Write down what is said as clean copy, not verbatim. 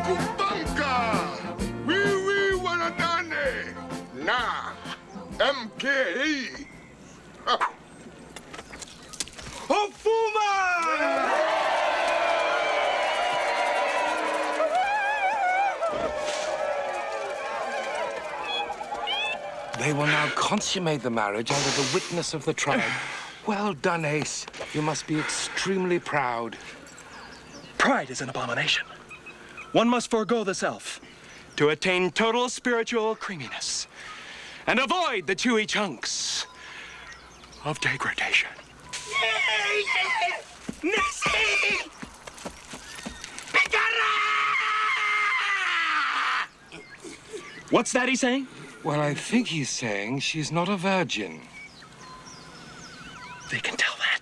kubanka. Oui, wanadane. Na. MKE. Ofuma! They will now consummate the marriage under the witness of the tribe. Well done, Ace. You must be extremely proud. Pride is an abomination. One must forego the self to attain total spiritual creaminess and avoid the chewy chunks of degradation. What's that he's saying? Well, I think he's saying she's not a virgin. They can tell that.